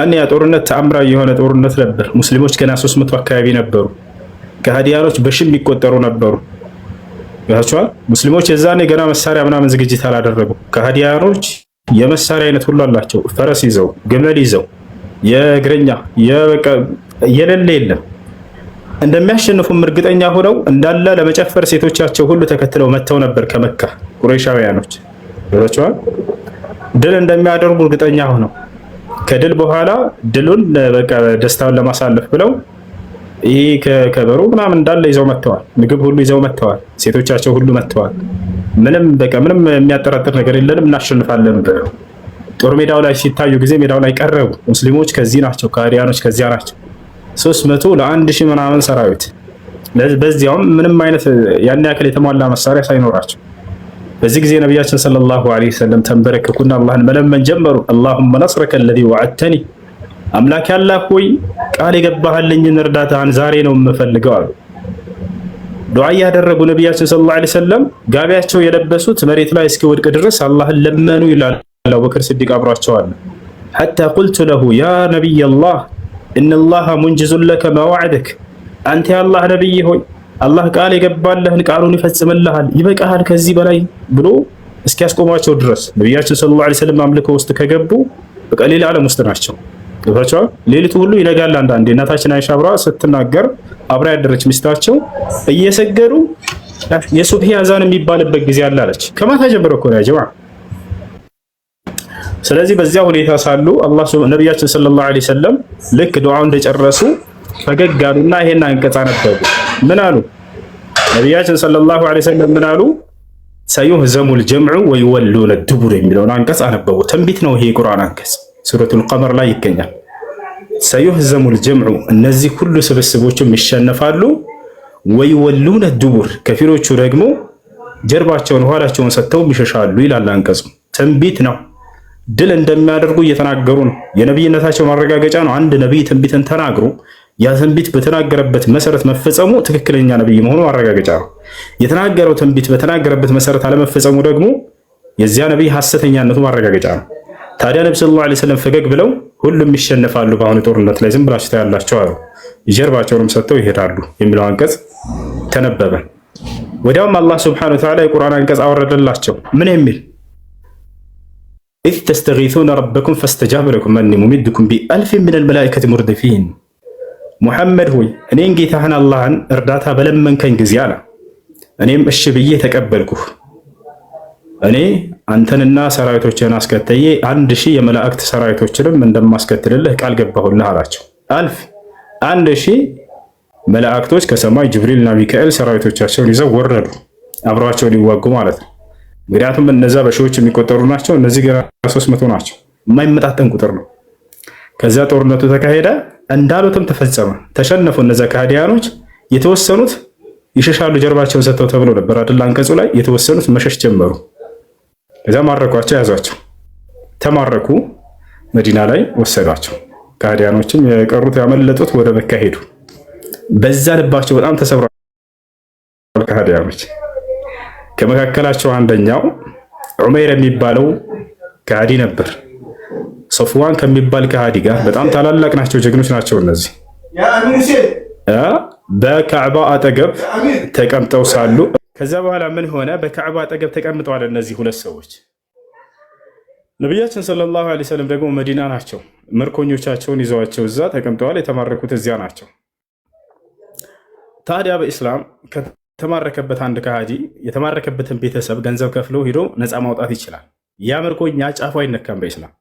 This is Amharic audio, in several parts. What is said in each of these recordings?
ያን ያ ጦርነት ተአምራዊ የሆነ ጦርነት ነበር። ሙስሊሞች ገና 300 አካባቢ ነበሩ። ከሃዲያኖች በሺህ የሚቆጠሩ ነበሩ። ያቻው ሙስሊሞች የዛኔ ገና መሳሪያ ምናምን ዝግጅት አላደረጉ። ከሃዲያኖች የመሳሪያ አይነት ሁሉ አላቸው። ፈረስ ይዘው፣ ግመል ይዘው፣ የእግረኛ የሌለ የለም። እንደሚያሸንፉም እርግጠኛ ሆነው እንዳለ ለመጨፈር ሴቶቻቸው ሁሉ ተከትለው መጥተው ነበር ከመካ ቁረይሻውያኖች። ያቻው ድል እንደሚያደርጉ እርግጠኛ ሆነው ከድል በኋላ ድሉን በቃ ደስታውን ለማሳለፍ ብለው ይሄ ከበሮ ምናምን እንዳለ ይዘው መጥተዋል። ምግብ ሁሉ ይዘው መጥተዋል። ሴቶቻቸው ሁሉ መጥተዋል። ምንም የሚያጠራጥር ነገር የለንም እናሸንፋለን ብለው ጦር ሜዳው ላይ ሲታዩ ጊዜ ሜዳው ላይ ቀረቡ። ሙስሊሞች ከዚህ ናቸው፣ ከሃዲያኖች ከዚያ ናቸው። 300 ለ1000 ምናምን ሰራዊት፣ በዚያውም ምንም አይነት ያን ያክል የተሟላ መሳሪያ ሳይኖራቸው። በዚህ ጊዜ ነቢያችን ሰለላሁ ዐለይሂ ወሰለም ተንበረከኩና አላህን መለመን ጀመሩ። አላሁመ ነስረከ አለዚ ወዐድተኒ፣ አምላክ ያላህ ሆይ ቃል የገባህልኝን እርዳታህን ዛሬ ነው የምፈልገው አሉ። ዱዓ ያደረጉ ነቢያችን ሰለላሁ ዐለይሂ ወሰለም ጋቢያቸው የለበሱት መሬት ላይ እስኪወድቅ ድረስ አላህን ለመኑ ይላል። አቡበክር ሲዲቅ አብሯቸዋል። ሐታ ቁልቱ ለሁ ያ ነቢየላህ ኢነላሃ ሙንጅዙን ለከ ማ ወዐደክ፣ አንተ የአላህ ነቢይ ሆይ አላህ ቃል የገባልህን ቃሉን ይፈጽምልሃል፣ ይበቃሃል ከዚህ በላይ ብሎ እስኪያስቆሟቸው ድረስ ነቢያችን ሰለላሁ ዐለይሂ ወሰለም አምልኮ ውስጥ ከገቡ በቃ ሌላ ዓለም ውስጥ ናቸው። ገብታችኋል? ሌሊቱ ሁሉ ይነጋል። አንዳንዴ እናታችን አይሻ አብራ ስትናገር አብራ ያደረች ሚስታቸው እየሰገዱ የሱብሂ አዛን የሚባልበት ጊዜ አለ አለች። ከማታ ጀምሮ እኮ ነው ጀማዓ። ስለዚህ በዚያ ሁኔታ ሳሉ ነቢያችን ሰለላሁ ዐለይሂ ወሰለም ልክ ዱዓውን እንደጨረሱ ፈገግ አሉና ይሄን አንቀጽ አነበቡ። ምን አሉ? ነቢያችን ሰለላሁ ዐለይሂ ወሰለም ምን አሉ? ሰዩህዘሙል ጀምዑ ወይወሉነ ዱቡር የሚለውን አንቀጽ አነበቡ። ትንቢት ነው ይሄ የቁርአን አንቀጽ ሱረቱል ቀመር ላይ ይገኛል። ሰዩህዘሙል ጀምዑ፣ እነዚህ ሁሉ ስብስቦችም ይሸነፋሉ። ወይወሉነ ዱቡር፣ ከፊሎቹ ደግሞ ጀርባቸውን ኋላቸውን ሰጥተው ይሸሻሉ ይላል አንቀጹ። ትንቢት ነው። ድል እንደሚያደርጉ እየተናገሩ ነው። የነቢይነታቸው ማረጋገጫ ነው። አንድ ነቢይ ትንቢትን ተናግሮ ያ ትንቢት በተናገረበት መሰረት መፈጸሙ ትክክለኛ ነቢይ መሆኑ ማረጋገጫ ነው። የተናገረው ትንቢት በተናገረበት መሰረት አለመፈጸሙ ደግሞ የዚያ ነቢይ ሐሰተኛነቱ ማረጋገጫ ነው። ታዲያ ነብዩ ሰለላሁ ዐለይሂ ወሰለም ፈገግ ብለው ሁሉም ይሸነፋሉ በአሁኑ ጦርነት ላይ ዝም ብላችሁ ታያላችሁ አሉ። ጀርባቸውንም ሰጥተው ይሄዳሉ የሚለው አንቀጽ ተነበበ። ወዲያውም አላህ ሱብሓነሁ ወተዓላ የቁርአን አንቀጽ አወረደላቸው። ምን የሚል ኢዝ ተስተጊሱነ ረበኩም ፈስተጃበ ለኩም አኒ ሙሚድኩም ቢአልፊን ሚነል መላኢከቲ ሙርዲፊን፣ ሙሐመድ ሆይ እኔን ጌታህን አላህን እርዳታ በለመንከኝ ጊዜ አለ እኔም እሺ ብዬ ተቀበልኩህ። እኔ አንተንና ሰራዊቶችን አስከተዬ 1000 የመላእክት ሰራዊቶችንም እንደማስከትልልህ ቃል ገባሁልህ አላቸው። 1000 መላእክቶች ከሰማይ ጅብሪልና ሚካኤል ሰራዊቶቻቸውን ይዘው ወረዱ፣ አብረዋቸው ሊዋጉ ማለት ነው። ምክንያቱም እነዛ በሺዎች የሚቆጠሩ ናቸው፣ እነዚህ ገና 300 ናቸው። የማይመጣጠን ቁጥር ነው። ከዚያ ጦርነቱ ተካሄደ፣ እንዳሉትም ተፈጸመ። ተሸነፉ እነዛ ከሃዲያኖች። የተወሰኑት ይሸሻሉ ጀርባቸውን ሰጥተው ተብሎ ነበር አይደል አንቀጹ ላይ። የተወሰኑት መሸሽ ጀመሩ። ከዚያ ማረኳቸው፣ ያዟቸው፣ ተማረኩ። መዲና ላይ ወሰዷቸው። ከሃዲያኖችም የቀሩት ያመለጡት ወደ መካ ሄዱ። በዛ ልባቸው በጣም ተሰብሯል ከሃዲያኖች። ከመካከላቸው አንደኛው ዑመይር የሚባለው ከሃዲ ነበር። ሶፍዋን ከሚባል ከሃዲ ጋር በጣም ታላላቅ ናቸው፣ ጀግኖች ናቸው። እነዚህ በካዕባ አጠገብ ተቀምጠው ሳሉ ከዛ በኋላ ምን ሆነ? በካዕባ አጠገብ ተቀምጠዋል እነዚህ ሁለት ሰዎች። ነቢያችን ሰለላሁ ዐለይሂ ወሰለም ደግሞ መዲና ናቸው። ምርኮኞቻቸውን ይዘዋቸው እዛ ተቀምጠዋል። የተማረኩት እዚያ ናቸው። ታዲያ በኢስላም ከተማረከበት አንድ ከሃዲ የተማረከበትን ቤተሰብ ገንዘብ ከፍሎ ሂዶ ነፃ ማውጣት ይችላል። ያ ምርኮኛ ጫፉ አይነካም በኢስላም።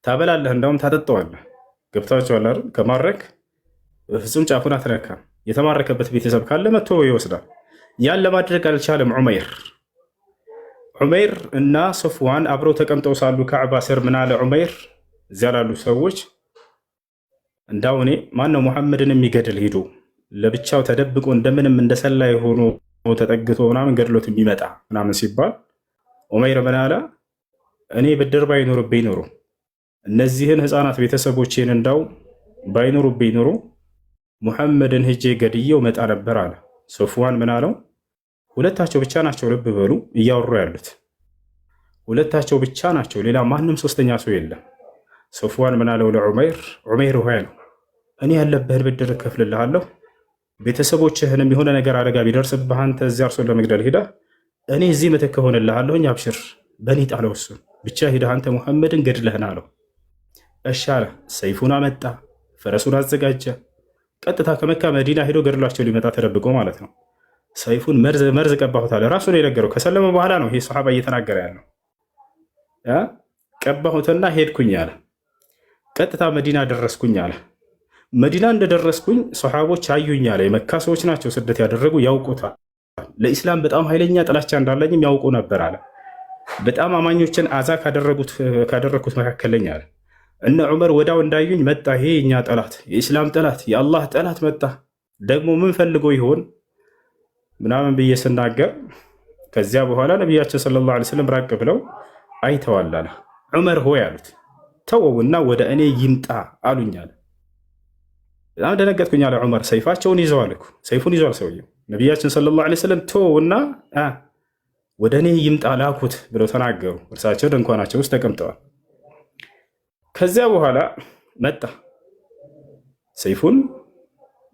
ታበላለህ፣ እንዳውም ታጠጣዋለህ። ገብታችኋል አይደል? ከማረክ ፍጹም ጫፉን አትነካም። የተማረከበት ቤተሰብ ካለ መጥቶ ይወስዳል። ያን ለማድረግ አልቻለም ዑመይር። ዑመይር እና ሶፍዋን አብረው ተቀምጠው ሳሉ ካዕባ ስር ምን አለ ዑመይር? እዚያ ላሉ ሰዎች እንዳው እኔ ማነው ሙሐመድን የሚገድል ሂዶ ለብቻው ተደብቆ እንደምንም እንደሰላይ ሆኖ ተጠግቶ ምናምን ገድሎት የሚመጣ ምናምን ሲባል ዑመይር ምን አለ? እኔ ብድር ባይኖርብኝ ኖሮ እነዚህን ህፃናት ቤተሰቦቼን እንዳው ባይኖሩብኝ ኖሮ ሙሐመድን ሄጄ ገድየው መጣ ነበር አለ። ሶፍዋን ምን አለው? ሁለታቸው ብቻ ናቸው፣ ልብ በሉ እያወሩ ያሉት ሁለታቸው ብቻ ናቸው። ሌላ ማንም ሶስተኛ ሰው የለም። ሶፍዋን ምን አለው ለዑመይር? ዑመይር ሆይ አለው እኔ ያለብህን ብድር እከፍልልሃለሁ፣ ቤተሰቦችህንም የሆነ ነገር አደጋ ቢደርስብህ አንተ እዚያ እርሱን ለመግደል ሄደህ እኔ እዚህ ምትክ እሆንልሃለሁኝ፣ አብሽር በእኔ ጣለው፣ እሱን ብቻ ሄደህ አንተ ሙሐመድን ገድለህን አለው። እሺ አለ። ሰይፉን አመጣ፣ ፈረሱን አዘጋጀ። ቀጥታ ከመካ መዲና ሄዶ ገድሏቸው ሊመጣ ተደብቆ ማለት ነው። ሰይፉን መርዝ ቀባሁት አለ። ራሱ ነው የነገረው። ከሰለመ በኋላ ነው ይሄ ሰሓባ እየተናገረ ያለው። ቀባሁትና ሄድኩኝ አለ። ቀጥታ መዲና ደረስኩኝ አለ። መዲና እንደደረስኩኝ ሰሓቦች አዩኝ አለ። የመካ ሰዎች ናቸው ስደት ያደረጉ፣ ያውቁታል። ለኢስላም በጣም ኃይለኛ ጥላቻ እንዳለኝም ያውቁ ነበር አለ። በጣም አማኞችን አዛ ካደረግኩት መካከል ነኝ አለ። እነ ዑመር ወዳው እንዳዩኝ መጣ። ይሄ የእኛ ጠላት፣ የኢስላም ጠላት፣ የአላህ ጠላት መጣ። ደግሞ ምን ፈልጎ ይሆን ምናምን ብዬ ስናገር ከዚያ በኋላ ነቢያችን ሰለላሁ ዐለይሂ ወሰለም ራቅ ብለው አይተዋል አለ። ዑመር ሆይ አሉት ተወውና ወደ እኔ ይምጣ አሉኝ አለ። በጣም ደነገጥኩኝ አለ ዑመር። ሰይፋቸውን ይዘዋል እኮ ሰይፉን ይዘዋል ሰውየው። ነቢያችን ሰለላሁ ዐለይሂ ወሰለም ተወውና ወደ እኔ ይምጣ ላኩት ብለው ተናገሩ። እርሳቸው ድንኳናቸው ውስጥ ተቀምጠዋል። ከዚያ በኋላ መጣ። ሰይፉን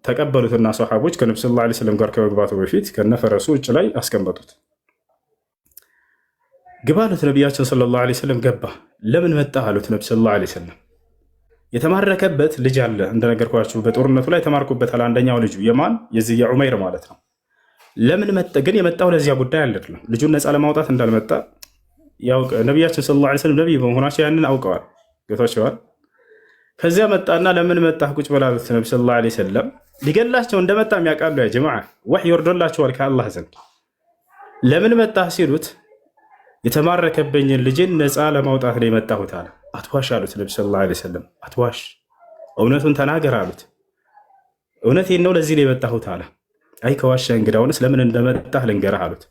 ተቀበሉትና ሰሓቦች ከነብዩ ሰለላሁ ዐለይሂ ወሰለም ጋር ከመግባቱ በፊት ከነፈረሱ ውጭ ላይ አስቀመጡት። ግባ አሉት ነቢያችን ሰለላሁ ዐለይሂ ወሰለም። ገባ። ለምን መጣ አሉት ነብዩ ሰለላሁ ዐለይሂ ወሰለም። የተማረከበት ልጅ አለ እንደነገርኳችሁ፣ በጦርነቱ ላይ ተማርኮበታል። አንደኛው ልጁ የማን የዚህ የዑመይር ማለት ነው። ለምን መጣ ግን? የመጣው ለዚያ ጉዳይ አይደለም። ልጁን ነፃ ለማውጣት እንዳልመጣ ያውቅ ነቢያችን ሰለላሁ ዐለይሂ ወሰለም ነቢይ በመሆናቸው ያንን አውቀዋል። ገብቷቸዋል። ከዚያ መጣና ለምን መጣህ ቁጭ በላሉት ነቢ ሰለላሁ ዐለይሂ ወሰለም። ሊገላቸው እንደመጣ የሚያውቃሉ። ያ ጀማዓ ወሕይ ወርዶላቸዋል ከአላህ ዘንድ። ለምን መጣህ ሲሉት የተማረከበኝን ልጅን ነፃ ለማውጣት ነው የመጣሁት አለ። አትዋሽ አሉት ነቢ ሰለላሁ ዐለይሂ ወሰለም። አትዋሽ፣ እውነቱን ተናገር አሉት። እውነቴን ነው ለዚህ ነው የመጣሁት አለ። አይ ከዋሻ እንግዳውንስ ለምን እንደመጣህ ልንገርህ አሉት።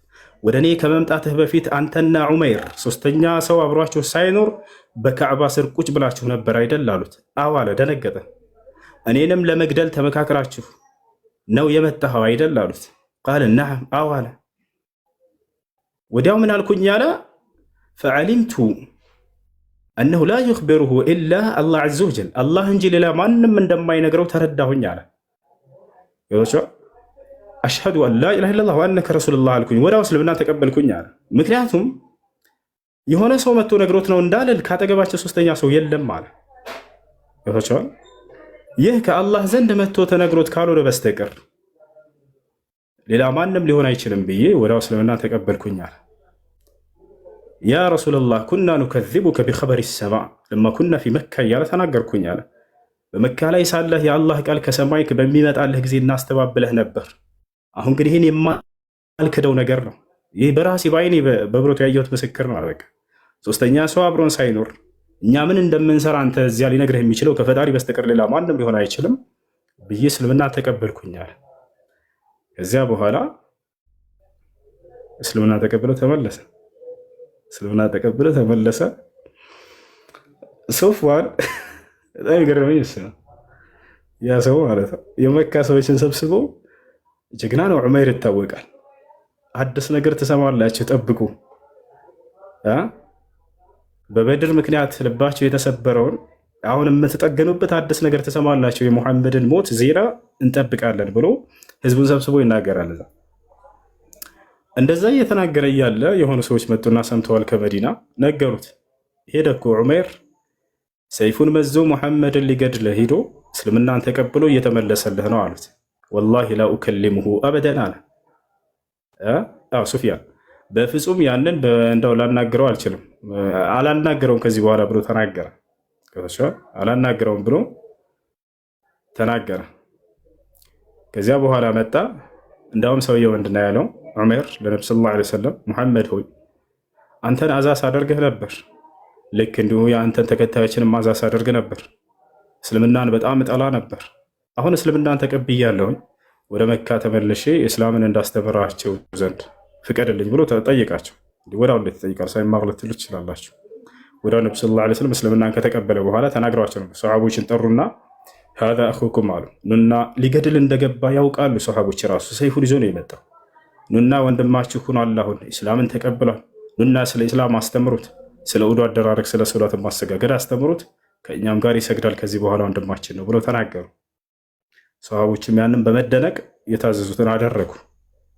ወደ እኔ ከመምጣትህ በፊት አንተና ዑመይር ሶስተኛ ሰው አብሯችሁ ሳይኖር በካዕባ ስር ቁጭ ብላችሁ ነበር አይደል አሉት። አዎ አለ። ደነገጠ። እኔንም ለመግደል ተመካከራችሁ ነው የመጣኸው አይደል አሉት። ቃል ነዓም አዎ አለ። ወዲያው ምን አልኩኝ አለ ፈዓሊምቱ አነሁ ላ ዩኽቢሩሁ ኢላ አላህ ዐዘ ወጀል፣ አላህ እንጂ ሌላ ማንም እንደማይነግረው ተረዳሁኝ አለ። አሽሀዱ አን ላ ኢላሃ ኢለላህ ወአነከ ረሱሉላህ አልኩኝ። ወዲያው እስልምና ተቀበልኩኝ አለ። ምክንያቱም የሆነ ሰው መጥቶ ነግሮት ነው እንዳልል ካጠገባቸው ሶስተኛ ሰው የለም አለ። ይህ ከአላህ ዘንድ መጥቶ ተነግሮት ካልሆነ በስተቀር ሌላ ማንም ሊሆን አይችልም ብዬ ወዲያው እስልምና ተቀበልኩኝ አለ። ያ ረሱለላህ ኩና ኑከዚቡከ ቢኸበሪ ሰማዕ ለማ ኩና ፊ መካ እያለ ተናገርኩኝ አለ። በመካ ላይ ሳለህ የአላህ ቃል ከሰማይ በሚመጣልህ ጊዜ እናስተባብለህ ነበር። አሁን ግን ይህን የማልክደው ነገር ነው። ይህ በራሴ በአይኔ በብረቱ ያየሁት ምስክር ነው። በቃ ሶስተኛ ሰው አብሮን ሳይኖር እኛ ምን እንደምንሰራ አንተ እዚያ ሊነግርህ የሚችለው ከፈጣሪ በስተቀር ሌላ ማንም ሊሆን አይችልም ብዬ እስልምና ተቀበልኩኛል። ከዚያ በኋላ እስልምና ተቀብሎ ተመለሰ። እስልምና ተቀብሎ ተመለሰ። ሶፍዋን በጣም የገረመኝ እሱ ነው። ያ ሰው ማለት ነው የመካ ሰዎችን ሰብስቦ ጀግና ነው። ዑመይር ይታወቃል። አዲስ ነገር ትሰማላችሁ ጠብቁ። በበድር ምክንያት ልባቸው የተሰበረውን አሁን የምትጠገኑበት አዲስ ነገር ትሰማላችሁ፣ የሙሐመድን ሞት ዜና እንጠብቃለን ብሎ ህዝቡን ሰብስቦ ይናገራል። እንደዛ እየተናገረ እያለ የሆኑ ሰዎች መጡና ሰምተዋል። ከመዲና ነገሩት። ሄደ እኮ ዑመይር ሰይፉን መዞ ሙሐመድን ሊገድል ሄዶ እስልምናን ተቀብሎ እየተመለሰልህ ነው አሉት። ወላሂ ላ ኡከሊሙሁ አበደን አለ ሱፊያን። በፍጹም ያንን እንደው ላናግረው አልችልም፣ አላናግረውም ከዚህ በኋላ ብሎ ተናገረ። አላናግረውም ብሎ ተናገረ። ከዚያ በኋላ መጣ። እንዳውም ሰውየው ምንድን ነው ያለው ዑመር ለነብዩ ሰለላሁ ዐለይሂ ወሰለም፣ ሙሐመድ ሆይ አንተን አዛ ሳደርግህ ነበር፣ ልክ እንዲሁ የአንተን ተከታዮችንም አዛ ሳደርግ ነበር። እስልምናን በጣም እጠላ ነበር። አሁን እስልምናን ተቀብያለሁኝ፣ ወደ መካ ተመልሼ እስላምን እንዳስተምራቸው ዘንድ ፍቀድልኝ ብሎ ጠየቃቸው። ወዲያው እንዴት ይጠይቃል? ሳይማር ልትሉ ትችላላችሁ። ወዲያው ነብዩ ሰለላሁ ዐለይሂ ወሰለም እስልምናን ከተቀበለ በኋላ ተናግረዋቸው ነበር። ሰሃቦችን ጠሩና ሃዛ አኹኩም አሉ። ኑና ሊገድል እንደገባ ያውቃሉ ሰሃቦች። ራሱ ሰይፉን ይዞ ነው የመጣው። ኑና ወንድማችሁ ሆኗል፣ አሁን እስላምን ተቀብሏል። ኑና ስለ እስላም አስተምሩት፣ ስለ ውዱ አደራረግ፣ ስለ ሶላት ማሰጋገድ አስተምሩት። ከእኛም ጋር ይሰግዳል ከዚህ በኋላ ወንድማችን ነው ብለው ተናገሩ። ሰሃቦችም ያንን በመደነቅ የታዘዙትን አደረጉ።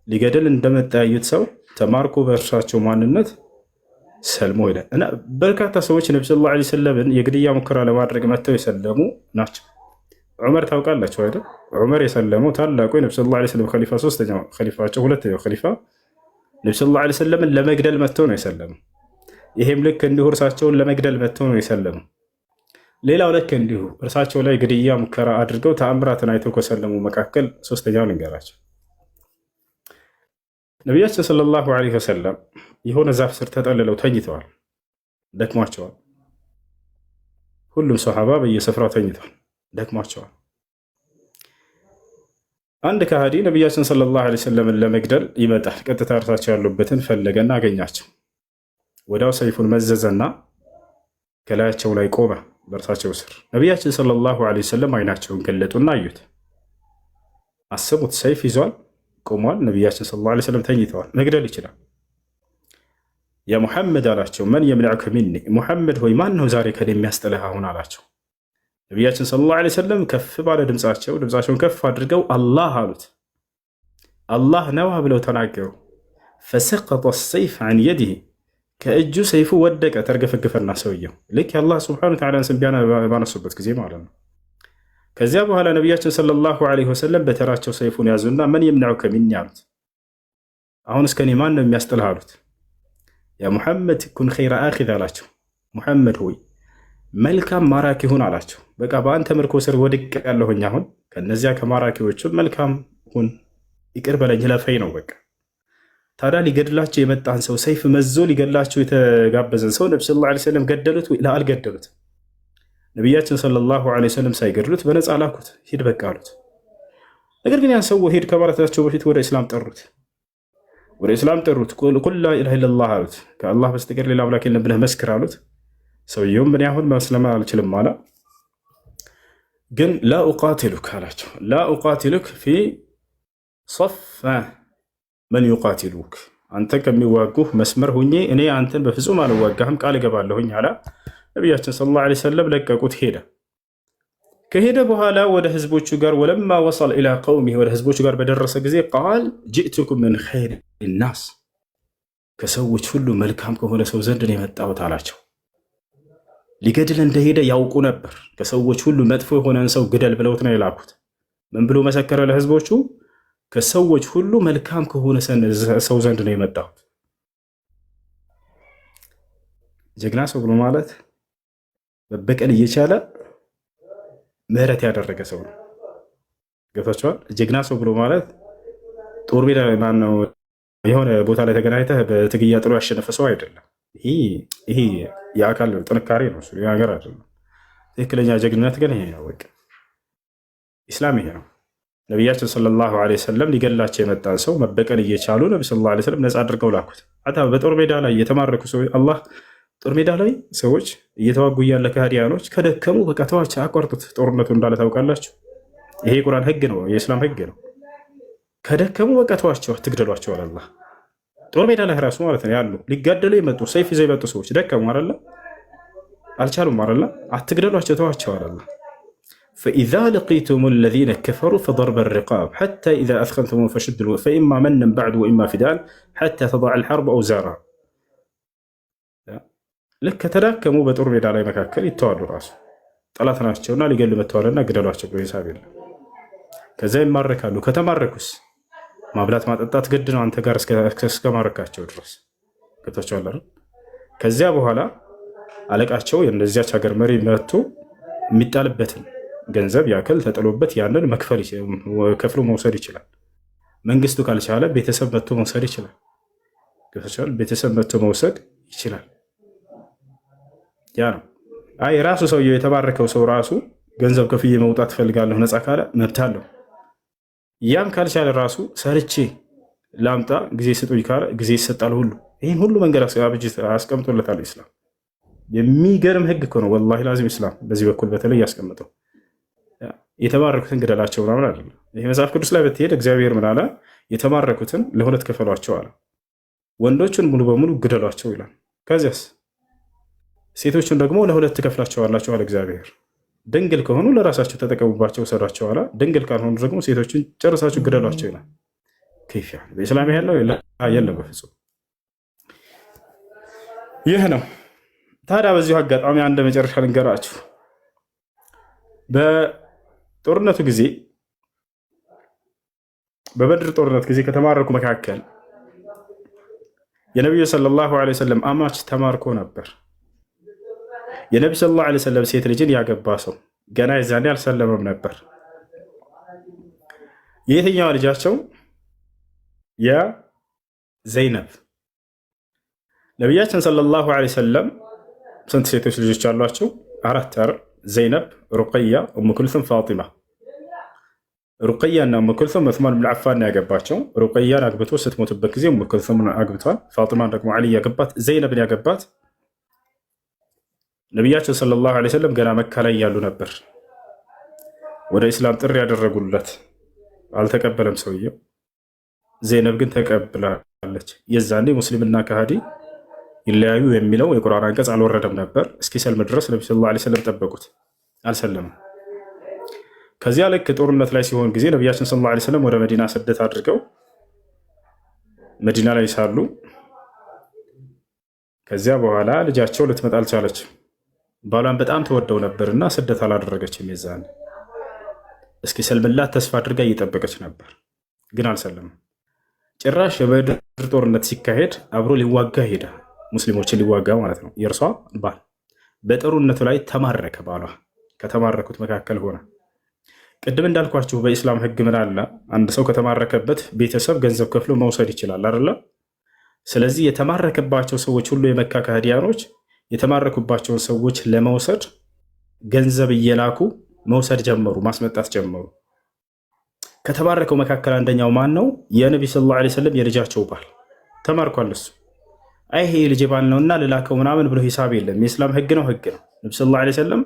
ሊገድል እንደመጣ ያዩት ሰው ተማርኮ በእርሳቸው ማንነት ሰልሞ ሄደ እና በርካታ ሰዎች ነቢ ሰለላሁ ዐለይሂ ወሰለምን የግድያ ሙከራ ለማድረግ መጥተው የሰለሙ ናቸው። ዑመር ታውቃላቸው አይደል? ዑመር የሰለመው ታላቁ የነቢ ሰለላሁ ዐለይሂ ወሰለም ኸሊፋ፣ ሶስተኛው ኸሊፋቸው፣ ሁለተኛው ኸሊፋ ነቢ ሰለላሁ ዐለይሂ ወሰለምን ለመግደል መጥተው ነው የሰለሙ። ይሄም ልክ እንዲሁ እርሳቸውን ለመግደል መጥተው ነው የሰለሙ። ሌላው ልክ እንዲሁ እርሳቸው ላይ ግድያ ሙከራ አድርገው ተአምራትን አይተው ከሰለሙ መካከል ሶስተኛው ልንገራቸው። ነቢያችን ሰለላሁ ዐለይሂ ወሰለም የሆነ ዛፍ ስር ተጠልለው ተኝተዋል። ደክሟቸዋል። ሁሉም ሰሃባ በየስፍራው ተኝተዋል፣ ደክሟቸዋል። አንድ ከሃዲ ነቢያችን ሰለላሁ ዐለይሂ ወሰለምን ለመግደል ይመጣል። ቀጥታ እርሳቸው ያሉበትን ፈለገና አገኛቸው። ወዲያው ሰይፉን መዘዘና ከላያቸው ላይ ቆመ በእርሳቸው ስር። ነቢያችን ሰለላሁ ዐለይሂ ወሰለም አይናቸውን ገለጡና አዩት። አስቡት፣ ሰይፍ ይዟል፣ ቆሟል። ነቢያችን ሰለላሁ ዐለይሂ ወሰለም ተኝተዋል። መግደል ይችላል። ያ ሙሐመድ አላቸው፣ መን የምንዐከ ሚኒ፣ ሙሐመድ ሆይ ማን ነው ዛሬ ከኔ የሚያስጥልህ አሁን አላቸው። ነቢያችን ሰለላሁ ዐለይሂ ወሰለም ከፍ ባለ ድምፃቸውን ከፍ አድርገው አላህ አሉት። አላህ ነዋ ብለው ተናገሩ። ፈሰቀጠ ሰይፍ ዐን የዲህ፣ ከእጁ ሰይፉ ወደቀ፣ ተርገፈገፈና ሰውየው ልክ የአላህ ሱብሓነሁ ወተዓላን ስም ባነሱበት ጊዜ ማለት ነው። ከዚያ በኋላ ነቢያችን ሰለላሁ ዐለይሂ ወሰለም በተራቸው ሰይፉን ያዙና መን የምንዐከ ሚኒ አሉት። አሁን እስከ እኔ ማን ነው የሚያስጥልህ አሉት። ያ ሙሐመድ ኩን ኸይረ አኺዝ አላቸው። ሙሐመድ ሆይ መልካም ማራኪ ሁን አላቸው። በቃ በአንተ ምርኮ ስር ወድቅ ያለሁኝ አሁን ከነዚያ ከማራኪዎቹ መልካም ሁን፣ ይቅር በለኝ፣ ለፈኝ ነው በቃ። ታዲያ ሊገድላቸው የመጣን ሰው ሰይፍ መዞ ሊገድላቸው የተጋበዘን ሰው ነቢ ሰለላሁ ዐለይሂ ወሰለም ገደሉት ወይ? አልገደሉት። ነቢያችን ሰለላሁ ዐለይሂ ወሰለም ሳይገድሉት በነፃ ላኩት፣ ሂድ በቃ አሉት። ነገር ግን ያን ሰው ሂድ ከማለታቸው በፊት ወደ እስላም ጠሩት። ቁል ላ ኢላሃ ኢለላህ አሉት። ከአላህ በስተቀር ሌላ አምላክ የለም ብለህ መስክር አሉት። ሰውየውም ምን ያሁን መስለም አልችልም አለ። ግን ላ ኡቃቲሉክ አላቸው። ላ ኡቃቲሉክ ፊ ሶፍ መን ዩቃቲሉክ፣ አንተ ከሚዋጉህ መስመር ሁኜ እኔ አንተን በፍጹም አልዋጋህም ቃል እገባለሁኝ አለ። ነቢያችን ሰለላሁ ዐለይሂ ወሰለም ለቀቁት፣ ሄደ። ከሄደ በኋላ ወደ ህዝቦቹ ጋር ወለማ ወሰለ ኢላ ቀውሚህ፣ ወደ ህዝቦቹ ጋር በደረሰ ጊዜ ቃል ጅእቱኩም ምን ኸይር ናስ፣ ከሰዎች ሁሉ መልካም ከሆነ ሰው ዘንድ ነው የመጣሁት አላቸው። ሊገድል እንደሄደ ያውቁ ነበር። ከሰዎች ሁሉ መጥፎ የሆነን ሰው ግደል ብለውት ነው የላኩት። ምን ብሎ መሰከረ ለህዝቦቹ? ከሰዎች ሁሉ መልካም ከሆነ ሰው ዘንድ ነው የመጣሁት። ጀግና ሰው ብሎ ማለት መበቀል እየቻለ ምህረት ያደረገ ሰው ነው። ገብታችኋል? ጀግና ሰው ብሎ ማለት ጦር ሜዳ ማነው የሆነ ቦታ ላይ ተገናኝተህ በትግያ ጥሎ ያሸነፈ ሰው አይደለም። ይሄ የአካል ጥንካሬ ነው፣ ነገር አይደለም። ትክክለኛ ጀግንነት ግን ይሄ ነው። በቃ ኢስላም ይሄ ነው። ነቢያችን ሰለላሁ ዐለይሂ ወሰለም ሊገላቸው የመጣን ሰው መበቀል እየቻሉ ነቢ ሰለላሁ ዐለይሂ ወሰለም ነፃ አድርገው ላኩት። በጦር ሜዳ ላይ የተማረኩ ሰዎች አላህ ጦር ሜዳ ላይ ሰዎች እየተዋጉ እያለ ከሃዲያኖች ከደከሙ በቃ ተዋቸው፣ አቋርጡት ጦርነቱ እንዳለ ታውቃላችሁ። ይሄ የቁርአን ህግ ነው፣ የእስላም ህግ ነው። ከደከሙ በቃ ተዋቸው፣ አትግደሏቸው አለ አላህ። ጦር ሜዳ ላይ ራሱ ማለት ነው ያሉ ሊጋደሉ የመጡ ሰይፍ ይዘው የመጡ ሰዎች ደከሙ አይደለ? አልቻሉም አይደለ? አትግደሏቸው፣ ተዋቸው አለ አላህ። ፈኢዛ ለቂቱም ለዚነ ከፈሩ ፈደርበ ሪቃብ ሐታ ኢዛ አስኸንቱሙሁም ፈሽዱ ፈኢማ መነን በዕዱ ወኢማ ፊዳን ሐታ ተضع الحرب أوزارها። ልክ ከተዳከሙ በጦር ሜዳ ላይ መካከል ይተዋሉ። ራሱ ጠላት ናቸውና ሊገሉ መተዋልና ግደሏቸው ብሎ ሂሳብ የለም። ከዚያ ይማረካሉ። ከተማረኩስ ማብላት ማጠጣት ግድ ነው አንተ ጋር እስከ ማረካቸው ድረስ ገብታችኋል አይደል? ከዚያ በኋላ አለቃቸው የእነዚያች ሀገር መሪ መጥቶ የሚጣልበትን ገንዘብ ያክል ተጥሎበት ያንን ከፍሎ መውሰድ ይችላል። መንግስቱ ካልቻለ ቤተሰብ መጥቶ መውሰድ ይችላል። ገብታችኋል? ቤተሰብ መጥቶ መውሰድ ይችላል። ያ ነው። አይ ራሱ ሰውየው የተባረከው ሰው ራሱ ገንዘብ ከፍዬ መውጣት ፈልጋለሁ ነፃ ካለ መብት አለው። ያም ካልቻለ ራሱ ሰርቼ ላምጣ ጊዜ ስጡኝ ካለ ጊዜ ይሰጣል። ሁሉ ይህን ሁሉ መንገድ አስቀምጦለታል ኢስላም። የሚገርም ህግ እኮ ነው ወላሂ ላዚም። ኢስላም በዚህ በኩል በተለይ ያስቀምጠው የተማረኩትን ግደላቸው ምናምን አይደለም። ይህ መጽሐፍ ቅዱስ ላይ ብትሄድ እግዚአብሔር ምን አለ? የተማረኩትን ለሁለት ከፈሏቸው አለ። ወንዶችን ሙሉ በሙሉ ግደሏቸው ይላል። ከዚያስ ሴቶቹን ደግሞ ለሁለት ትከፍላቸዋላችሁ አለ እግዚአብሔር። ድንግል ከሆኑ ለራሳቸው ተጠቀሙባቸው፣ ሰዷቸው አለ። ድንግል ካልሆኑ ደግሞ ሴቶችን ጨርሳችሁ ግደሏቸው ይላል። ከይፍ በኢስላም ያለው የለም በፍጹም። ይህ ነው። ታዲያ በዚሁ አጋጣሚ አንድ መጨረሻ ልንገራችሁ። በጦርነቱ ጊዜ በበድር ጦርነት ጊዜ ከተማረኩ መካከል የነቢዩ ሰለላሁ ዐለይሂ ወሰለም አማች ተማርኮ ነበር። የነቢ ሰለላሁ ዐለይሂ ወሰለም ሴት ልጅን ያገባ ሰው ገና የዛኔ አልሰለመም ነበር። የየትኛዋ ልጃቸው? የዘይነብ። ነቢያችን ሰለላሁ ዐለይሂ ወሰለም ስንት ሴቶች ልጆች አሏቸው? አራት። ዘይነብ፣ ሩቀያ፣ ኡሙ ኩልሱም፣ ፋጢማ። ሩቀያ እና ኡሙ ኩልሱም ዑስማን ብን ዓፋን ያገባቸው። ሩቀያን አግብቶ ስትሞትበት ጊዜ ኡሙ ኩልሱምን አግብቷል። ፋጢማን ደግሞ ዓሊ ያገባት። ዘይነብን ያገባት ነቢያችን ሰለላሁ ዐለይሂ ወሰለም ገና መካ ላይ ያሉ ነበር ወደ ኢስላም ጥሪ ያደረጉለት። አልተቀበለም ሰውየው። ዘይነብ ግን ተቀብላለች። የዛኔ ሙስሊምና ከሃዲ ይለያዩ የሚለው የቁርአን አንቀጽ አልወረደም ነበር። እስኪሰልም ድረስ ነቢ ሰለላሁ ዐለይሂ ወሰለም ጠበቁት፣ አልሰለምም። ከዚያ ልክ ጦርነት ላይ ሲሆን ጊዜ ነቢያችን ሰለላሁ ዐለይሂ ወሰለም ወደ መዲና ስደት አድርገው መዲና ላይ ሳሉ ከዚያ በኋላ ልጃቸው ልትመጣ አልቻለችም። ባሏን በጣም ተወደው ነበርና ስደት አላደረገችም። የዛኔ እስኪሰልምላት ተስፋ አድርጋ እየጠበቀች ነበር፣ ግን አልሰለምም። ጭራሽ የበድር ጦርነት ሲካሄድ አብሮ ሊዋጋ ሄደ። ሙስሊሞችን ሊዋጋ ማለት ነው። የእርሷ ባል በጦርነቱ ላይ ተማረከ። ባሏ ከተማረኩት መካከል ሆነ። ቅድም እንዳልኳችሁ በኢስላም ሕግ ምን አለ? አንድ ሰው ከተማረከበት ቤተሰብ ገንዘብ ከፍሎ መውሰድ ይችላል አይደለ? ስለዚህ የተማረከባቸው ሰዎች ሁሉ የመካ ከሃዲያኖች የተማረኩባቸውን ሰዎች ለመውሰድ ገንዘብ እየላኩ መውሰድ ጀመሩ፣ ማስመጣት ጀመሩ። ከተማረከው መካከል አንደኛው ማን ነው? የነቢ ሰለላሁ ዐለይሂ ወሰለም የልጃቸው ባል ተማርኳል። እሱ አይ ይሄ ልጅ ባል ነውና ልላከው ምናምን ብሎ ሂሳብ የለም። የእስላም ሕግ ነው፣ ሕግ ነው። ነቢ ሰለላሁ ዐለይሂ ወሰለም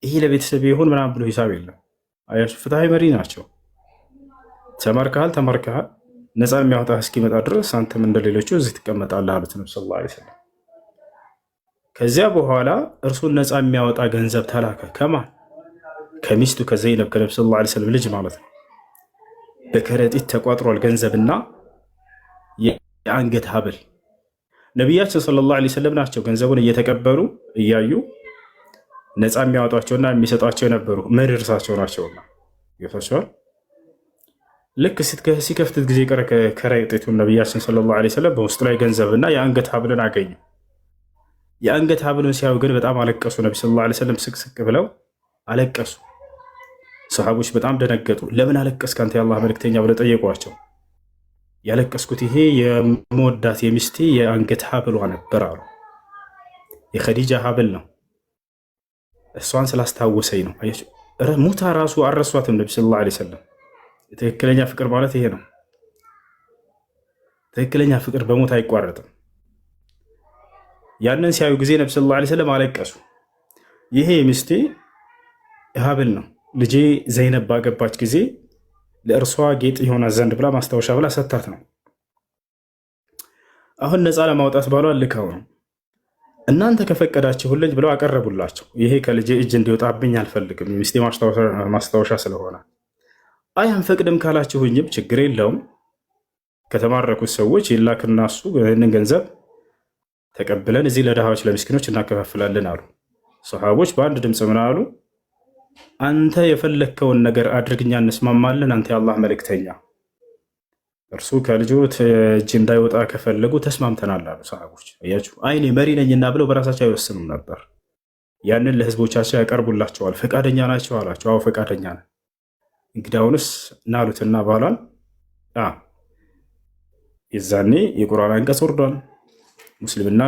ይሄ ለቤተሰብ ይሁን ምናምን ብሎ ሂሳብ የለም። አያችሁ፣ ፍትሐዊ መሪ ናቸው። ተማርከሃል፣ ተማርከሃል፣ ነፃ የሚያወጣ እስኪመጣ ድረስ አንተም እንደሌሎቹ እዚህ ትቀመጣለህ አሉት ነቢ ሰለላሁ ዐለይሂ ወሰለም። ከዚያ በኋላ እርሱን ነፃ የሚያወጣ ገንዘብ ተላከ። ከማን? ከሚስቱ ከዘይነብ ከነቢ ሰለላሁ ዐለይሂ ወሰለም ልጅ ማለት ነው። በከረጢት ተቋጥሯል ገንዘብና የአንገት ሀብል። ነቢያችን ሰለላሁ ዐለይሂ ወሰለም ናቸው ገንዘቡን እየተቀበሉ እያዩ ነፃ የሚያወጧቸውና የሚሰጧቸው የነበሩ መሪ እርሳቸው ናቸውና ይፈሻል። ልክ ሲከፍትት ጊዜ ቀረ ከረጢቱን ነቢያችን ሰለላሁ ዐለይሂ ወሰለም በውስጡ ላይ ገንዘብና የአንገት ሀብልን አገኙ። የአንገት ሀብልን ሲያዩ ግን በጣም አለቀሱ። ነቢ ሰለላሁ ዐለይሂ ወሰለም ስቅስቅ ብለው አለቀሱ። ሰሃቦች በጣም ደነገጡ። ለምን አለቀስክ አንተ የአላህ መልእክተኛ ብለው ጠየቋቸው። ያለቀስኩት ይሄ የመወዳት የሚስቴ የአንገት ሀብሏ ነበር አሉ። የኸዲጃ ሀብል ነው፣ እሷን ስላስታወሰኝ ነው። ሙታ ራሱ አልረሷትም ነቢ ሰለላሁ ዐለይሂ ወሰለም። ትክክለኛ ፍቅር ማለት ይሄ ነው። ትክክለኛ ፍቅር በሞት አይቋረጥም። ያንን ሲያዩ ጊዜ ነቢ ሰለላሁ ዐለይሂ ወሰለም አለቀሱ። ይሄ የሚስቴ ሀብል ነው፣ ልጄ ዘይነብ ባገባች ጊዜ ለእርሷ ጌጥ የሆነ ዘንድ ብላ ማስታወሻ ብላ ሰታት ነው። አሁን ነፃ ለማውጣት ባሏ ልካው ነው። እናንተ ከፈቀዳችሁልኝ ብለው አቀረቡላቸው። ይሄ ከልጄ እጅ እንዲወጣብኝ አልፈልግም፣ የሚስቴ ማስታወሻ ስለሆነ። አይ አንፈቅድም ካላችሁኝም ችግር የለውም፣ ከተማረኩት ሰዎች ይላክና እሱ ይህንን ገንዘብ ተቀብለን እዚህ ለድሃዎች ለምስኪኖች እናከፋፍላለን አሉ። ሰሃቦች በአንድ ድምፅ ምን አሉ? አንተ የፈለግከውን ነገር አድርግኛ እንስማማለን፣ አንተ የአላህ መልእክተኛ፣ እርሱ ከልጆት እጅ እንዳይወጣ ከፈለጉ ተስማምተናል አሉ ሰሃቦች። አያችሁ፣ አይኔ መሪ ነኝና ብለው በራሳቸው አይወስኑም ነበር። ያንን ለህዝቦቻቸው ያቀርቡላቸዋል። ፈቃደኛ ናቸው አላቸው። አዎ ፈቃደኛ ነን። እንግዲህ አሁንስ ናሉትና ባሏን የዛኔ የቁርአን አንቀጽ ወርዷል። ሙስሊምና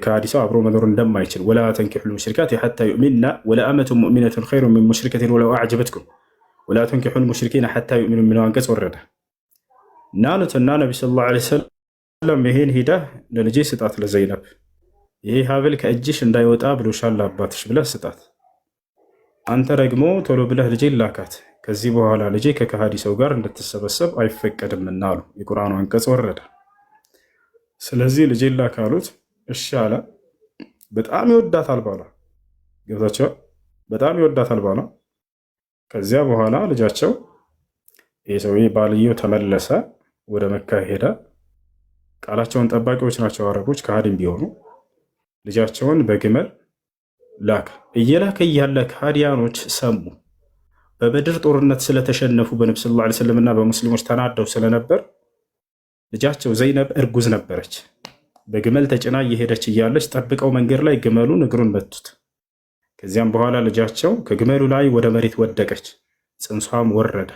ከሃዲ ሰው አብሮ መኖር እንደማይችል ወላ ተንኪሑል ሙሽሪካት ሐታ ዩእሚንና ወለአመቱ ሙእሚነቱን ኸይሩን ሚን ሙሽሪከቲን ወለው አዕጀበትኩም ወላ ተንኪሑል ሙሽሪኪነ ሐታ ዩእሚኑ የሚለው አንቀጽ ወረደ። ናሉትና ነቢ ሰለላሁ ዐለይሂ ወሰለም ይሄን ሂደህ ለልጄ ስጣት ለዘይነብ፣ ይሄ ሀብል ከእጅሽ እንዳይወጣ ብሎሻል አባትሽ ብለህ ስጣት፣ አንተ ደግሞ ቶሎ ብለህ ልጄ ላካት፣ ከዚህ በኋላ ልጄ ከከሃዲ ሰው ጋር እንድትሰበሰብ አይፈቀድምና አሉ። የቁርአኑ አንቀጽ ወረደ። ስለዚህ ልጄ ላካሉት፣ እሺ አለ። በጣም ይወዳታል ባሏ። ገብታችኋል? በጣም ይወዳታል ባሏ። ከዚያ በኋላ ልጃቸው ይህ ሰውዬ ባልየው ተመለሰ፣ ወደ መካ ሄደ። ቃላቸውን ጠባቂዎች ናቸው አረቦች ከሃዲም ቢሆኑ። ልጃቸውን በግመል ላከ። እየላከ እያለ ከሃዲያኖች ሰሙ። በበድር ጦርነት ስለተሸነፉ በነብዩ ሰለላሁ ዐለይሂ ወሰለም እና በሙስሊሞች ተናደው ስለነበር ልጃቸው ዘይነብ እርጉዝ ነበረች። በግመል ተጭና እየሄደች እያለች ጠብቀው መንገድ ላይ ግመሉን እግሩን መቱት። ከዚያም በኋላ ልጃቸው ከግመሉ ላይ ወደ መሬት ወደቀች፣ ጽንሷም ወረደ።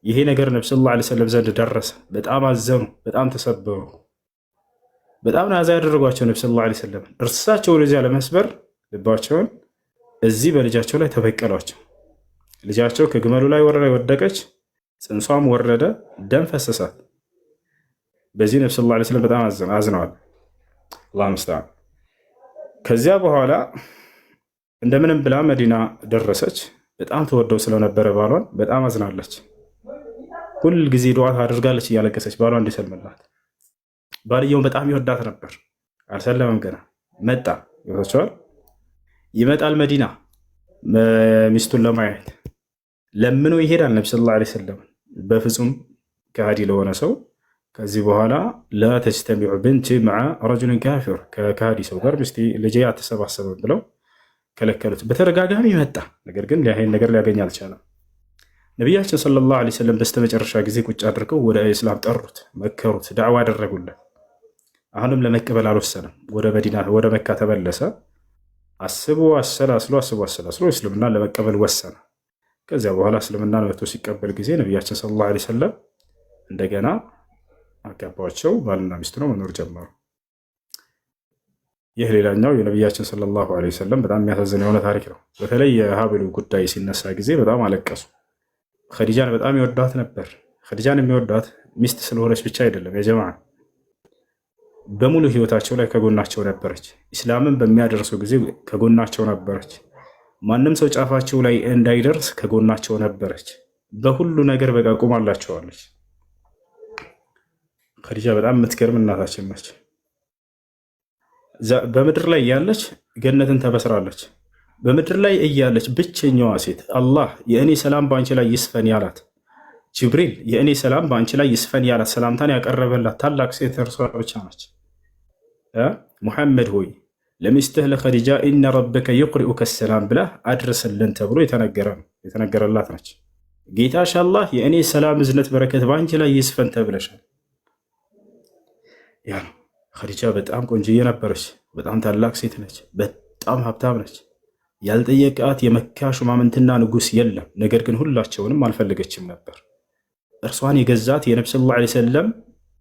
ይሄ ነገር ነብዩ ሰለላሁ ዐለይሂ ወሰለም ዘንድ ደረሰ። በጣም አዘኑ፣ በጣም ተሰበሩ። በጣም ናዛ ያደረጓቸው ነብዩ ሰለላሁ ዐለይሂ ወሰለም እርሳቸው ወደዚያ ለመስበር ልባቸውን እዚህ በልጃቸው ላይ ተበቀሏቸው። ልጃቸው ከግመሉ ላይ ወደቀች፣ ጽንሷም ወረደ፣ ደም ፈሰሳት። በዚህ ነብዩ ሰለላሁ ዐለይሂ ወሰለም በጣም አዝነዋል። አላህ ሙስተዓን። ከዚያ በኋላ እንደምንም ብላ መዲና ደረሰች። በጣም ተወደው ስለነበረ ባሏን በጣም አዝናለች። ሁል ጊዜ ዱዓ ታደርጋለች እያለቀሰች ባሏ እንዲሰልምላት። ባልየውን በጣም ይወዳት ነበር። አልሰለመም ገና መጣ። ይወጣቸዋል ይመጣል መዲና ሚስቱን ለማየት ለምኖ ይሄዳል። ነብዩ ሰለላሁ ዐለይሂ ወሰለም በፍጹም ከሃዲ ለሆነ ሰው ከዚህ በኋላ ላ ተጅተሚዑ ብንቲ መዓ ረጁልን ካፊር፣ ከከሃዲ ሰው ጋር ሚስቴ ልጄ አትሰባሰብም ብለው ከለከሉት። በተደጋጋሚ መጣ፣ ነገር ግን ይሄን ነገር ሊያገኝ አልቻለም። ነቢያችን ሰለላሁ ዐለይሂ ወሰለም በስተመጨረሻ ጊዜ ቁጭ አድርገው ወደ እስላም ጠሩት፣ መከሩት፣ ዳዕዋ አደረጉለት። አሁንም ለመቀበል አልወሰነም። ወደ መዲና ወደ መካ ተመለሰ። አስቦ አሰላስሎ እስልምና ለመቀበል ወሰነ። ከዚያ በኋላ እስልምናን መጥቶ ሲቀበል ጊዜ ነቢያችን ሰለላሁ ዐለይሂ ወሰለም እንደገና አጋባቸው። ባልና ሚስት ነው መኖር ጀመሩ። ይህ ሌላኛው የነቢያችን ሰለላሁ ዐለይሂ ወሰለም በጣም የሚያሳዝን የሆነ ታሪክ ነው። በተለይ የሀብሉ ጉዳይ ሲነሳ ጊዜ በጣም አለቀሱ። ኸዲጃን በጣም ይወዷት ነበር። ኸዲጃን የሚወዷት ሚስት ስለሆነች ብቻ አይደለም፣ የጀማዓ በሙሉ ህይወታቸው ላይ ከጎናቸው ነበረች። ኢስላምን በሚያደርሱ ጊዜ ከጎናቸው ነበረች። ማንም ሰው ጫፋቸው ላይ እንዳይደርስ ከጎናቸው ነበረች። በሁሉ ነገር በቃ ቁማላቸዋለች። ኸዲጃ በጣም የምትገርም እናታችን ነች። በምድር ላይ እያለች ገነትን ተበስራለች። በምድር ላይ እያለች ብቸኛዋ ሴት አላህ የእኔ ሰላም በአንቺ ላይ ይስፈን ያላት ጅብሪል የእኔ ሰላም በአንቺ ላይ ይስፈን ያላት ሰላምታን ያቀረበላት ታላቅ ሴት እርሷ ብቻ ነች። ሙሐመድ ሆይ ለሚስትህ ለኸዲጃ ኢነ ረበከ ዩቅሪኡከ ሰላም ብለህ አድርስልን ተብሎ የተነገረላት ነች። ጌታሽ አላህ የእኔ ሰላም እዝነት በረከት በአንቺ ላይ ይስፈን ተብለሻል። ያ ነው። ኸዲጃ በጣም ቆንጅዬ ነበረች። በጣም ታላቅ ሴት ነች። በጣም ሀብታም ነች። ያልጠየቃት የመካ ሹማምንትና ንጉስ የለም። ነገር ግን ሁላቸውንም አልፈለገችም ነበር። እርሷን የገዛት የነብዩ ሰለላሁ ዐለይሂ ወሰለም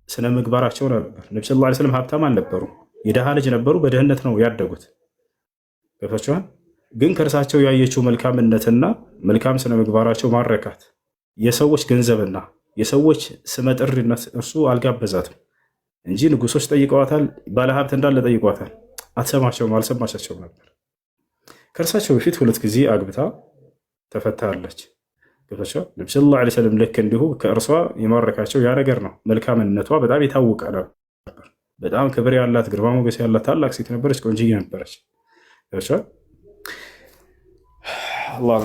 ስነ ምግባራቸው ነበር። ነብዩ ሰለላሁ ዐለይሂ ወሰለም ሀብታም አልነበሩ፣ የደሃ ልጅ ነበሩ። በድህነት ነው ያደጉት። ገፋቸዋል። ግን ከእርሳቸው ያየችው መልካምነትና መልካም ስነ ምግባራቸው ማረካት። የሰዎች ገንዘብና የሰዎች ስመጥሪነት እርሱ አልጋበዛትም እንጂ ንጉሶች ጠይቀዋታል። ባለሀብት እንዳለ ጠይቋታል። አትሰማቸውም፣ አልሰማቻቸውም ነበር። ከእርሳቸው በፊት 2 ጊዜ አግብታ ተፈታለች። ገባቸው። ነብዩ ሰለላሁ ዐለይሂ ወሰለም ልክ እንዲሁ ከእርሷ የማረካቸው ያ ነገር ነው። መልካምነቷ በጣም የታወቀ ነበር። በጣም ክብር ያላት ግርማ ሞገስ ያላት ታላቅ ሴት ነበረች። ቆንጆዬ ነበረች። ገባቸው። አላሁ